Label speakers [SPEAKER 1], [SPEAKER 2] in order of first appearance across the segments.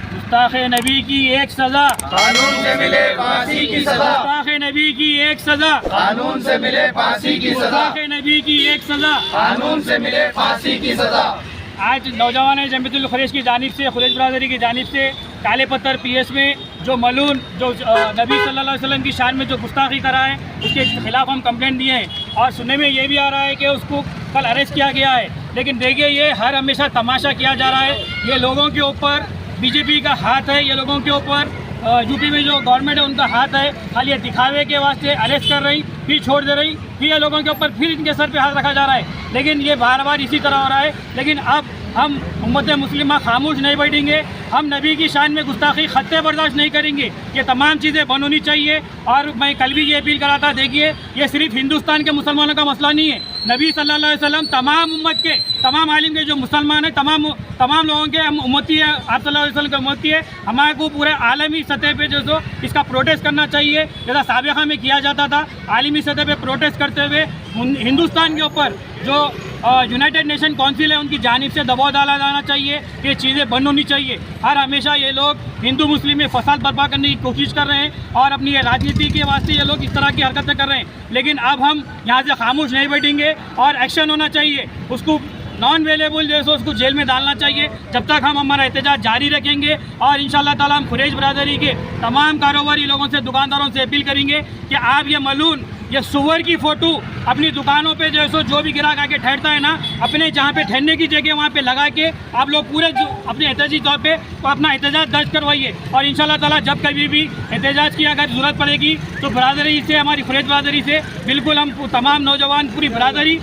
[SPEAKER 1] गुस्ताख नबी की एक सजा
[SPEAKER 2] कानून से मिले फांसी की सजा,
[SPEAKER 1] गुस्ताख नबी की एक सजा
[SPEAKER 2] कानून से मिले फांसी की सजा,
[SPEAKER 1] गुस्ताख नबी की एक सजा
[SPEAKER 2] कानून से मिले फांसी की सजा।
[SPEAKER 1] आज नौजवान जमीयतुल खुरैश की जानिब से, खुरैश बरादरी की जानिब से काले पत्थर PS में जो मलून जो नबी सल्लल्लाहु अलैहि वसल्लम की शान में जो गुस्ताखी करा है उसके खिलाफ हम कंप्लेंट दिए हैं। और सुनने में ये भी आ रहा है कि उसको कल अरेस्ट किया गया है। लेकिन देखिए, ये हर हमेशा तमाशा किया जा रहा है। ये लोगों के ऊपर BJP का हाथ है, ये लोगों के ऊपर यूपी में जो गवर्नमेंट है उनका हाथ है। खाली ये दिखावे के वास्ते अरेस्ट कर रही, फिर छोड़ दे रही, फिर ये लोगों के ऊपर फिर इनके सर पे हाथ रखा जा रहा है। लेकिन ये बार बार इसी तरह हो रहा है। लेकिन अब हम उम्मत मुस्लिमा खामोश नहीं बैठेंगे। हम नबी की शान में गुस्ताखी खत्ते बर्दाश्त नहीं करेंगे। ये तमाम चीज़ें बंद होनी चाहिए। और मैं कल भी ये अपील करा था, देखिए ये सिर्फ हिंदुस्तान के मुसलमानों का मसला नहीं है। नबी सल्लल्लाहु अलैहि वसल्लम तमाम उम्मत के, तमाम आलिम के जो मुसलमान हैं, तमाम लोगों के हम उम्मती है, आप सल्लल्लाहु अलैहि वसल्लम के उम्मती है। हमारे को पूरे आलमी सतह पे जो सो इसका प्रोटेस्ट करना चाहिए, जैसा साबिक़ा में किया जाता था। आलमी सतह पे प्रोटेस्ट करते हुए हिंदुस्तान के ऊपर जो यूनाइटेड नेशन काउंसिल है उनकी जानिब से दबाव डाला जाना चाहिए। ये चीज़ें बंद होनी चाहिए। हर हमेशा ये लोग हिंदू मुस्लिम में फसाद बर्पा करने की कोशिश कर रहे हैं और अपनी ये राजनीति के वास्ते ये लोग इस तरह की हरकतें कर रहे हैं। लेकिन अब हम यहाँ से खामोश नहीं बैठेंगे और एक्शन होना चाहिए। उसको नॉन अवेलेबल जैसे उसको जेल में डालना चाहिए। जब तक हम हमारा एहतजाज जारी रखेंगे और इंशाअल्लाह ताला हम खुरैश बरादरी के तमाम कारोबारी लोगों से, दुकानदारों से अपील करेंगे कि आप ये मलून, ये सुअर की फ़ोटो अपनी दुकानों पे जो भी ग्राहक आके ठहरता है ना, अपने जहाँ पे ठहरने की जगह वहाँ पे लगा के आप लोग पूरे अपने एहतजाजी तौर पे अपना एहतजाज दर्ज करवाइए। और इंशाअल्लाह ताला जब कभी भी एहतजाज की अगर ज़रूरत पड़ेगी तो बरादरी से, हमारी खुरैश बरादरी से बिल्कुल हम तमाम नौजवान, पूरी बरादरी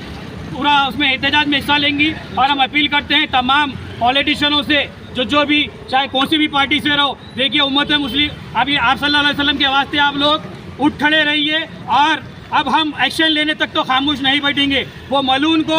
[SPEAKER 1] पूरा उसमें एहतजाज में हिस्सा लेंगी। और हम अपील करते हैं तमाम पॉलिटिशियनों से, जो भी चाहे कौन सी भी पार्टी से रहो, देखिए उम्मत मुस्लिम अभी आप सल्लल्लाहु अलैहि वसल्लम के वास्ते आप लोग उठ खड़े रहिए। और अब हम एक्शन लेने तक तो खामोश नहीं बैठेंगे। वो मलून को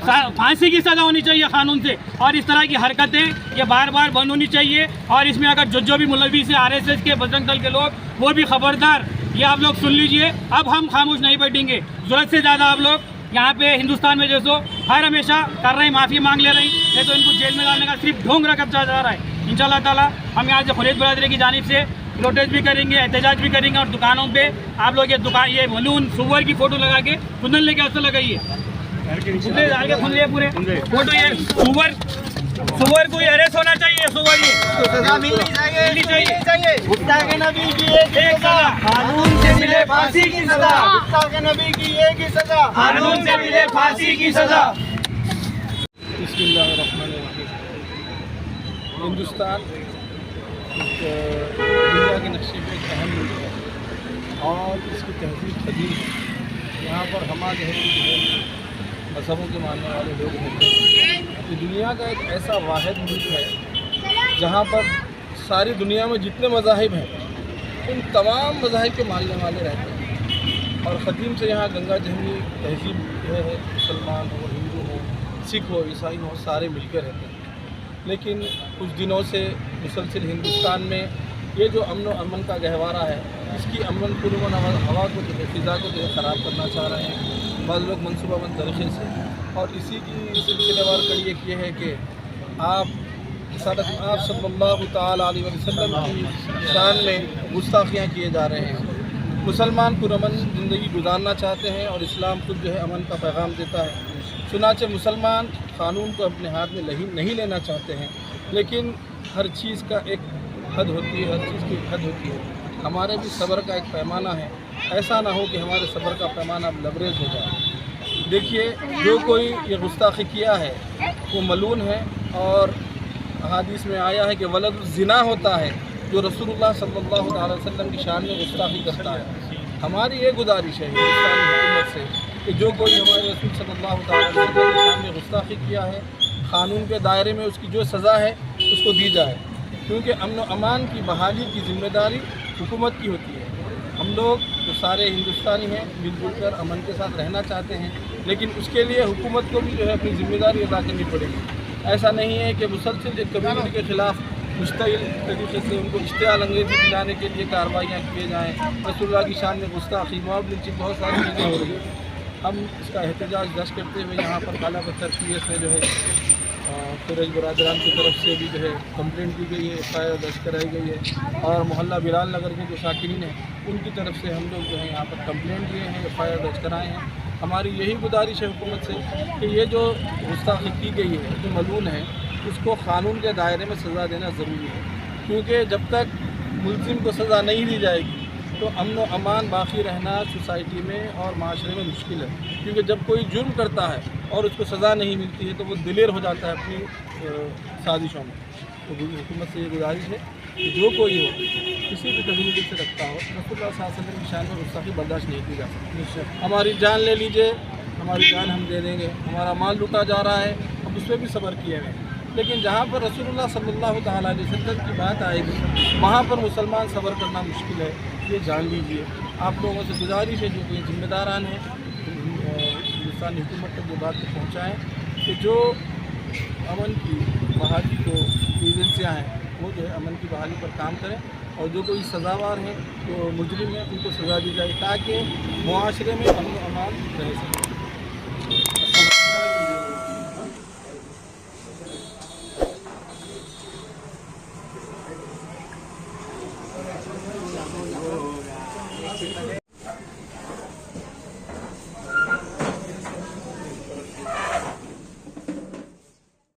[SPEAKER 1] फांसी की सज़ा होनी चाहिए कानून से। और इस तरह की हरकतें ये बार बार बंद होनी चाहिए। और इसमें अगर जो भी मुलविस है, RSS के, बजरंग दल के लोग, वो भी खबरदार, ये आप लोग सुन लीजिए। अब हम खामोश नहीं बैठेंगे। ज़रूरत से ज़्यादा आप लोग यहाँ पे हिंदुस्तान में जैसो हर हमेशा कर रहे हैं, माफ़ी मांग ले रहे हैं, नहीं तो इनको जेल में डालने का सिर्फ ढोंग रखा जा रहा है। इंशाअल्लाह ताला हम यहाँ से खुरैश बरादरी की जानिब से प्रोटेस्ट भी करेंगे, एहतजाज भी करेंगे। और दुकानों पे आप लोग ये मलून सुअर की फ़ोटो लगा के खुदन लेके ऐसा लगाइए, पूरे फोटो। ये सुअर को अरेस्ट होना चाहिए। सुअर ये
[SPEAKER 2] सजा मिलनी चाहिए। गुस्ताख नबी की एक सजा, कानून से मिले फांसी की सजा। गुस्ताख नबी की एक ही सजा, कानून से मिले फांसी की सजा।
[SPEAKER 3] बिस्मिल्लाहिर्रहमानिर्रहीम। हिंदुस्तान दुनिया के नक्शे पे एक अहम मुल्क है और इसकी तहजीब कदीम है। यहाँ पर हमारे मज़हबों के मानने वाले लोग रहते हैं। ये दुनिया का एक ऐसा वाहिद मुल्क है जहाँ पर सारी दुनिया में जितने मज़ाहिब हैं उन तमाम मज़ाहिब के मानने वाले रहते हैं। और क़दीम से यहाँ गंगा जमनी तहजीब है, मुसलमान हो, हिंदू हो, सिख हो, ईसाई हो, सारे मिलकर रहते हैं। लेकिन कुछ दिनों से मुसलसल हिंदुस्तान में ये जो अमन व अमन का गहवारा है, इसकी अमन पुरअमन हवा को जो है, फ़िज़ा को जो है ख़राब करना चाह रहे हैं बाद लोग मनसूबाबंद तरीक़े से। और इसी की सिलसिलेवार कड़ी एक ये है कि आप सल्लल्लाहु तआला अलैहि वसल्लम की शान में गुस्ताखियाँ किए जा रहे हैं। मुसलमान पुरअमन ज़िंदगी गुजारना चाहते हैं और इस्लाम खुद जो है अमन का पैगाम देता है। चुनांचे मुसलमान क़ानून को अपने हाथ में नहीं लेना चाहते हैं। लेकिन हर चीज़ का एक हद होती है, हर चीज़ की एक हद होती है। हमारे भी सब्र का एक पैमाना है। ऐसा ना हो कि हमारे सब्र का पैमाना अब लबरेज हो जाए। देखिए, जो कोई ये गुस्ताखी किया है वो मलून है। और हदीस में आया है कि वलद ज़िना होता है जो रसूलुल्लाह सल्लल्लाहु अलैहि वसल्लम की शान में गुस्ताखी करता है। हमारी ये गुजारिश है हिंदुस्तानी हुकूमत से कि जो कोई हमारे रसूल सल्लल्लाहु अलैहि वसल्लम की शान में गुस्ताखी किया है, क़ानून के दायरे में उसकी जो सज़ा है उसको दी जाए। क्योंकि अमन व अमान की बहाली की ज़िम्मेदारी हुकूमत की होती है। हम लोग जो सारे हिंदुस्तानी हैं मिलजुल कर अमन के साथ रहना चाहते हैं, लेकिन उसके लिए हुकूमत को भी जो है अपनी ज़िम्मेदारी अदा करनी पड़ेगी। ऐसा नहीं है कि मुसलसल एक कम्युनिटी के ख़िलाफ़ मुस्तकिल तरीके से उनको इश्तियाल अंग्रेजी दिलाने के लिए कार्रवाइयाँ किए जाएँ। रसूलुल्लाह की शान में गुस्ताखी, मॉब लिंचिंग, बहुत सारी चीज़ें हो रही हैं। हम इसका एहतजाज दर्ज करते हुए यहाँ पर काला पत्थर PS में जो है सूरज बरादरान की तरफ से भी जो है कंप्लेंट की गई है, FIR दर्ज कराई गई है, और मोहल्ला बिलाल नगर के जो साकिनीन हैं उनकी तरफ से हम लोग जो है यहाँ पर कंप्लेंट दिए हैं, FIR दर्ज कराए हैं। हमारी यही गुजारिश है हुकूमत से कि ये जो गुस्ताखी की गई है, जो मलून है, उसको क़ानून के दायरे में सज़ा देना ज़रूरी है, क्योंकि जब तक मुलजिम को सज़ा नहीं दी जाएगी तो अमन व अमान बाकी रहना सोसाइटी में और माशरे में मुश्किल है। क्योंकि जब कोई जुर्म करता है और उसको सज़ा नहीं मिलती है तो वो दिलेर हो जाता है अपनी साजिशों में। तो हुकूमत से ये गुजारिश है कि जो कोई हो, किसी भी कम्युनिटी से रखता हो, रसूलुल्लाह सल्लल्लाहु अलैहि वसल्लम की शान में गुस्ताखी बर्दाश्त नहीं की जा सकती। हमारी जान ले लीजिए, हमारी जान हम दे देंगे, हमारा माल लूटा जा रहा है, हम उस पर भी सब्र किए हुए हैं, लेकिन जहाँ पर रसूलुल्लाह सल्लल्लाहु तआला अलैहि वसल्लम की बात आएगी वहाँ पर मुसलमान सब्र करना मुश्किल है, ये जान लीजिए। आप लोगों से गुजारिश है, जो कोई जिम्मेदारान हैं हिंदुस्तानी हुकूमत तक ये बात को पहुँचाएँ कि जो अमन की बहाली को एजेंसियाँ हैं वो जो है अमन की बहाली पर काम करें, और जो कोई सज़ावार हैं, जो मुजरिम हैं, उनको सज़ा दी जाए ताकि मुआशरे में अमन व अमान रह सके।